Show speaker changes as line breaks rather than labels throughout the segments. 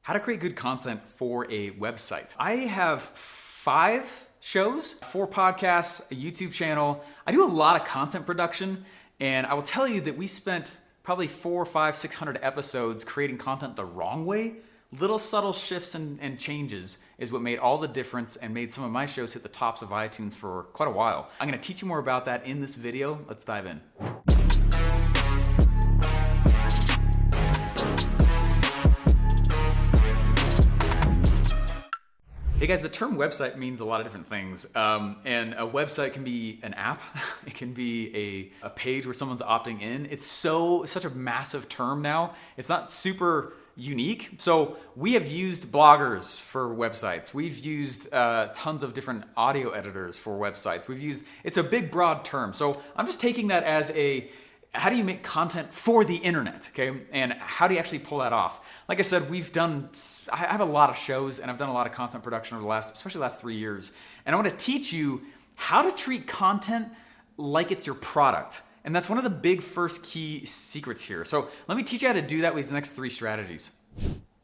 How to create good content for a website. I have 5 shows, 4 podcasts, a YouTube channel. I do a lot of content production, and I will tell you that we spent probably 400, 500, 600 episodes creating content the wrong way. Little subtle shifts and changes is what made all the difference and made some of my shows hit the tops of iTunes for quite a while. I'm gonna teach you more about that in this video. Let's dive in. Hey guys, the term website means a lot of different things. And a website can be an app. It can be a page where someone's opting in. It's such a massive term now. It's not super unique. So we have used bloggers for websites. We've used tons of different audio editors for websites. It's a big, broad term. So I'm just taking that as how do you make content for the internet, okay? And how do you actually pull that off? Like I said, I have a lot of shows and I've done a lot of content production over especially the last 3 years. And I want to teach you how to treat content like it's your product. And that's one of the big first key secrets here. So let me teach you how to do that with these next 3 strategies.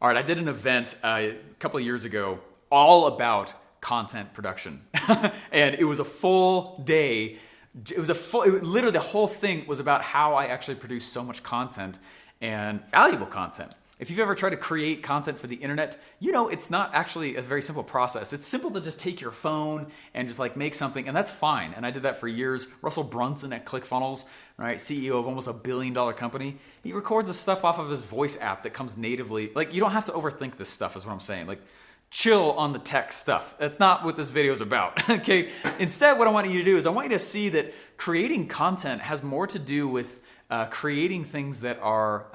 All right, I did an event a couple of years ago all about content production. And it was a full day. Literally the whole thing was about how I actually produce so much content and valuable content. If you've ever tried to create content for the internet, you know it's not actually a very simple process. It's simple to just take your phone and just like make something, and that's fine. And I did that for years. Russell Brunson at ClickFunnels, right, CEO of almost $1 billion company, he records the stuff off of his voice app that comes natively. Like, you don't have to overthink this stuff is what I'm saying. Like, chill on the tech stuff. That's not what this video is about, okay? Instead, what I want you to do is I want you to see that creating content has more to do with creating things that are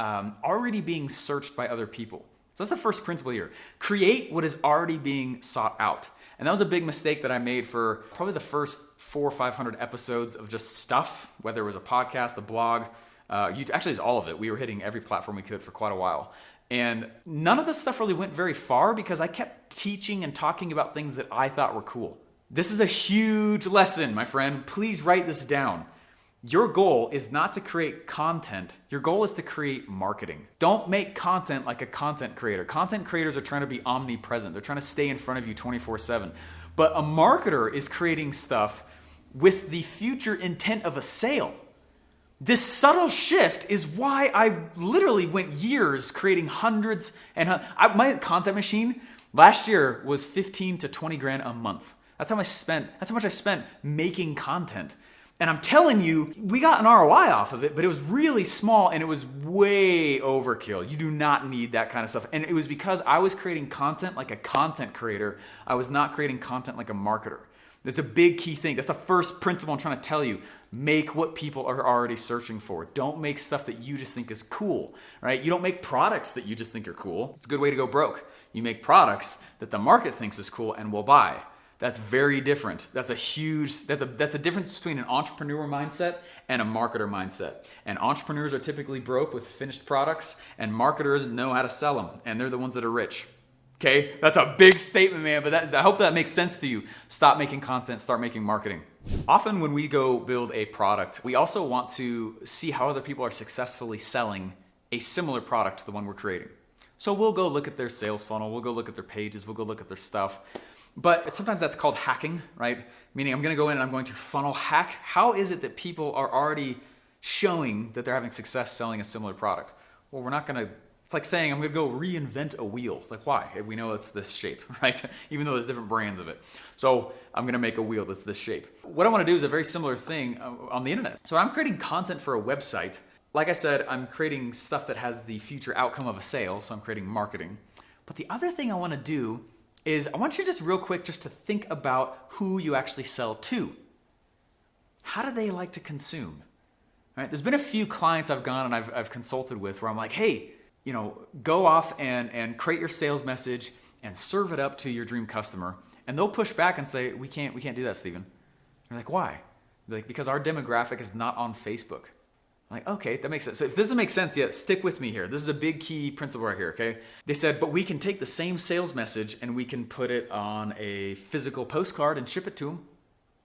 already being searched by other people. So that's the first principle here. Create what is already being sought out. And that was a big mistake that I made for probably the first 400 or 500 episodes of just stuff, whether it was a podcast, a blog, actually it's all of it. We were hitting every platform we could for quite a while. And none of this stuff really went very far because I kept teaching and talking about things that I thought were cool. This is a huge lesson, my friend. Please write this down. Your goal is not to create content. Your goal is to create marketing. Don't make content like a content creator. Content creators are trying to be omnipresent. They're trying to stay in front of you 24/7. But a marketer is creating stuff with the future intent of a sale. This subtle shift is why I literally went years creating hundreds my content machine last year was 15 to 20 grand a month. That's how much I spent making content. And I'm telling you, we got an ROI off of it, but it was really small and it was way overkill. You do not need that kind of stuff. And it was because I was creating content like a content creator. I was not creating content like a marketer. That's a big key thing. That's the first principle I'm trying to tell you. Make what people are already searching for. Don't make stuff that you just think is cool, right? You don't make products that you just think are cool. It's a good way to go broke. You make products that the market thinks is cool and will buy. That's very different. That's a difference between an entrepreneur mindset and a marketer mindset. And entrepreneurs are typically broke with finished products, and marketers know how to sell them, and they're the ones that are rich. Okay, that's a big statement, man, but I hope that makes sense to you. Stop making content, start making marketing. Often when we go build a product, we also want to see how other people are successfully selling a similar product to the one we're creating. So we'll go look at their sales funnel, we'll go look at their pages, we'll go look at their stuff. But sometimes that's called hacking, right? Meaning I'm gonna go in and I'm going to funnel hack. How is it that people are already showing that they're having success selling a similar product? Well, it's like saying I'm gonna go reinvent a wheel. It's like, why? We know it's this shape, right? Even though there's different brands of it. So I'm gonna make a wheel that's this shape. What I wanna do is a very similar thing on the internet. So I'm creating content for a website. Like I said, I'm creating stuff that has the future outcome of a sale, so I'm creating marketing. But the other thing I wanna do is I want you just real quick just to think about who you actually sell to. How do they like to consume? Right? There's been a few clients I've gone and I've consulted with where I'm like, hey, go off and create your sales message and serve it up to your dream customer. And they'll push back and say, we can't do that, Stephen. You're like, why? They're like, because our demographic is not on Facebook. I'm like, okay, that makes sense. So if this doesn't make sense yet, stick with me here. This is a big key principle right here, okay? They said, but we can take the same sales message and we can put it on a physical postcard and ship it to them.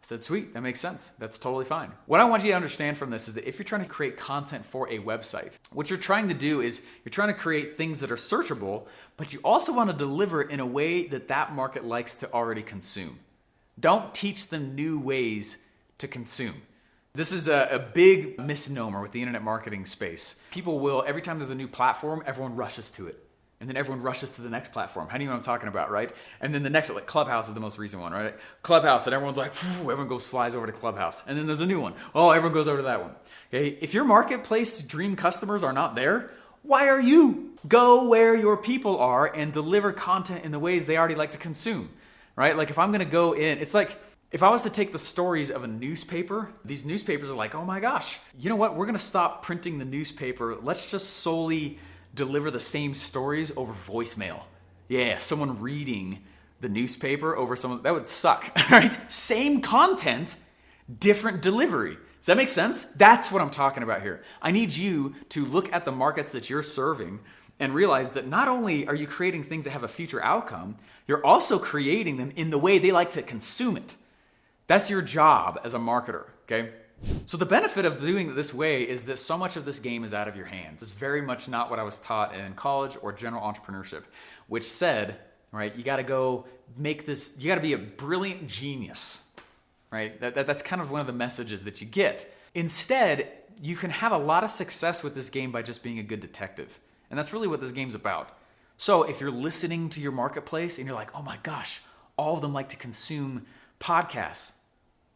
I said, sweet, that makes sense. That's totally fine. What I want you to understand from this is that if you're trying to create content for a website, what you're trying to do is you're trying to create things that are searchable, but you also want to deliver in a way that that market likes to already consume. Don't teach them new ways to consume. This is a big misnomer with the internet marketing space. People will, every time there's a new platform, everyone rushes to it. And then everyone rushes to the next platform. How do you know what I'm talking about, right? And then the next, like Clubhouse is the most recent one, right? Clubhouse, and everyone's like, everyone flies over to Clubhouse. And then there's a new one. Oh, everyone goes over to that one. Okay, if your marketplace dream customers are not there, why are you? Go where your people are and deliver content in the ways they already like to consume, right? Like if I'm gonna go in, it's like, if I was to take the stories of a newspaper, these newspapers are like, oh my gosh, you know what? We're gonna stop printing the newspaper. Let's just solely deliver the same stories over voicemail. Yeah, someone reading the newspaper over someone, that would suck, right? Same content, different delivery. Does that make sense? That's what I'm talking about here. I need you to look at the markets that you're serving and realize that not only are you creating things that have a future outcome, you're also creating them in the way they like to consume it. That's your job as a marketer, okay? So the benefit of doing it this way is that so much of this game is out of your hands. It's very much not what I was taught in college or general entrepreneurship, which said, right, you gotta go make this, you gotta be a brilliant genius, right? That's kind of one of the messages that you get. Instead, you can have a lot of success with this game by just being a good detective. And that's really what this game's about. So if you're listening to your marketplace and you're like, oh my gosh, all of them like to consume podcasts,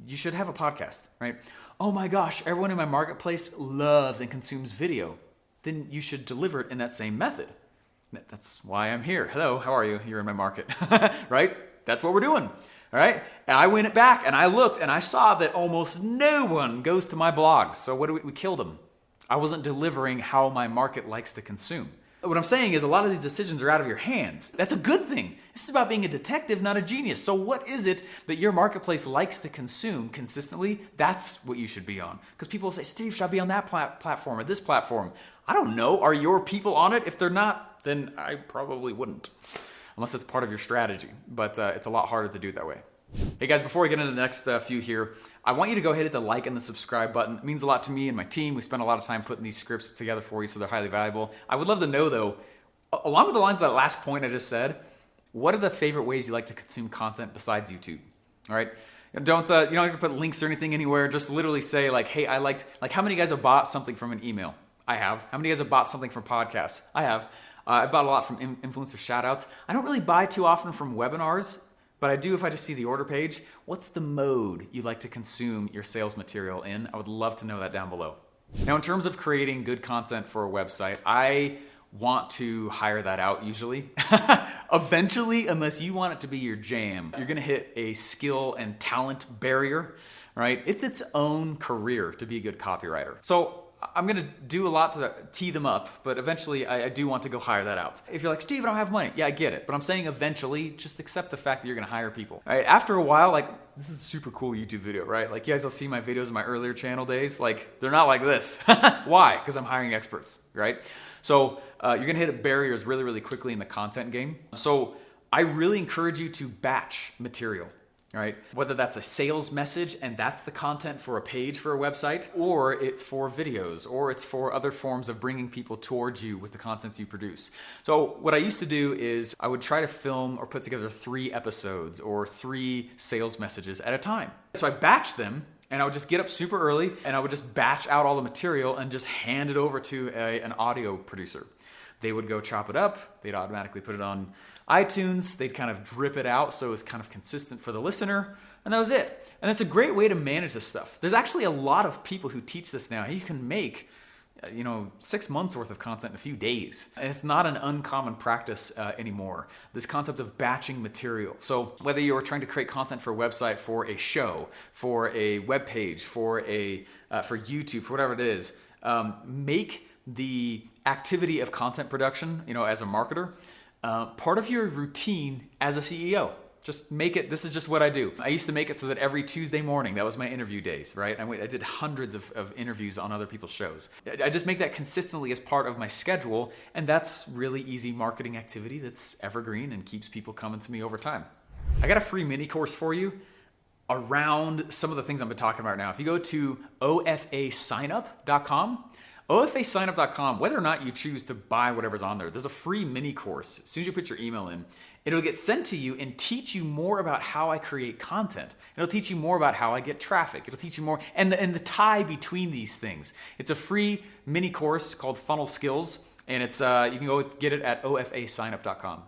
you should have a podcast, right? Oh my gosh, everyone in my marketplace loves and consumes video. Then you should deliver it in that same method. That's why I'm here. Hello, how are you? You're in my market, right? That's what we're doing, all right? And I went back and I looked and I saw that almost no one goes to my blogs. So what we killed them. I wasn't delivering how my market likes to consume. What I'm saying is a lot of these decisions are out of your hands. That's a good thing. This is about being a detective, not a genius. So what is it that your marketplace likes to consume consistently? That's what you should be on. Because people say, Steve, should I be on that platform or this platform? I don't know. Are your people on it? If they're not, then I probably wouldn't. Unless it's part of your strategy. But it's a lot harder to do it that way. Hey guys, before we get into the next few here, I want you to go ahead and hit the like and the subscribe button. It means a lot to me and my team. We spend a lot of time putting these scripts together for you, so they're highly valuable. I would love to know though, along with the lines of that last point I just said, what are the favorite ways you like to consume content besides YouTube? All right? You don't have to put links or anything anywhere. Just literally say like, hey, I liked, like how many guys have bought something from an email? I have. How many guys have bought something from podcasts? I have. I've bought a lot from influencer shoutouts. I don't really buy too often from webinars, but I do if I just see the order page. What's the mode you like to consume your sales material in? I would love to know that down below. Now, in terms of creating good content for a website, I want to hire that out usually. Eventually, unless you want it to be your jam, you're gonna hit a skill and talent barrier, right? It's its own career to be a good copywriter. So I'm gonna do a lot to tee them up, but eventually I do want to go hire that out. If you're like, Steve, I don't have money. Yeah, I get it. But I'm saying eventually, just accept the fact that you're gonna hire people. All right, after a while, like, this is a super cool YouTube video, right? Like, you guys will see my videos in my earlier channel days. Like, they're not like this. Why? Because I'm hiring experts, right? So you're gonna hit barriers really, really quickly in the content game. So I really encourage you to batch material. Right? Whether that's a sales message and that's the content for a page for a website, or it's for videos, or it's for other forms of bringing people towards you with the contents you produce. So what I used to do is I would try to film or put together 3 episodes or 3 sales messages at a time. So I batched them and I would just get up super early and I would just batch out all the material and just hand it over to an audio producer. They would go chop it up. They'd automatically put it on iTunes. They'd kind of drip it out so it was kind of consistent for the listener. And that was it. And it's a great way to manage this stuff. There's actually a lot of people who teach this now. You can make 6 months worth of content in a few days. And it's not an uncommon practice anymore. This concept of batching material. So whether you're trying to create content for a website, for a show, for a web page, for YouTube, for whatever it is, make the activity of content production, as a marketer, part of your routine as a CEO. Just make it, this is just what I do. I used to make it so that every Tuesday morning, that was my interview days, right? I did hundreds of interviews on other people's shows. I just make that consistently as part of my schedule, and that's really easy marketing activity that's evergreen and keeps people coming to me over time. I got a free mini course for you. around some of the things I've been talking about now. If you go to ofasignup.com, ofasignup.com, whether or not you choose to buy whatever's on there, there's a free mini course. As soon as you put your email in, it'll get sent to you and teach you more about how I create content. It'll teach you more about how I get traffic. It'll teach you more, and the tie between these things. It's a free mini course called Funnel Skills, and it's you can go get it at ofasignup.com.